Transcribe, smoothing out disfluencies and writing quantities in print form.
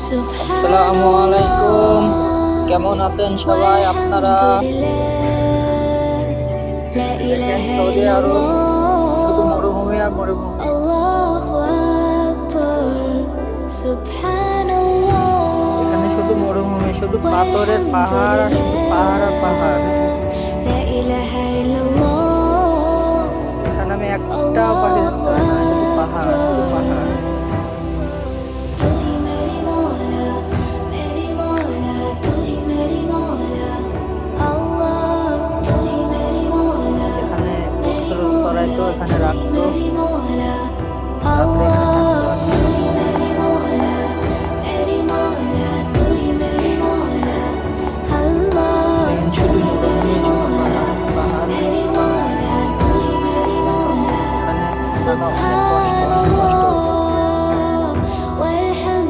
আসসালামু আলাইকুম, কেমন আছেন সবাই আপনারা? দেখেন সৌদি আরব শুধু মরুভূমি আর মরুভূমি। এখানে শুধু মরুভূমি, শুধু পাথরের পাহাড় আর শুধু পাহাড় আর পাহাড়। এখানে আমি একটাও পাখি দেখতে পাই না, শুধু পাহাড় শুধু পাহাড়।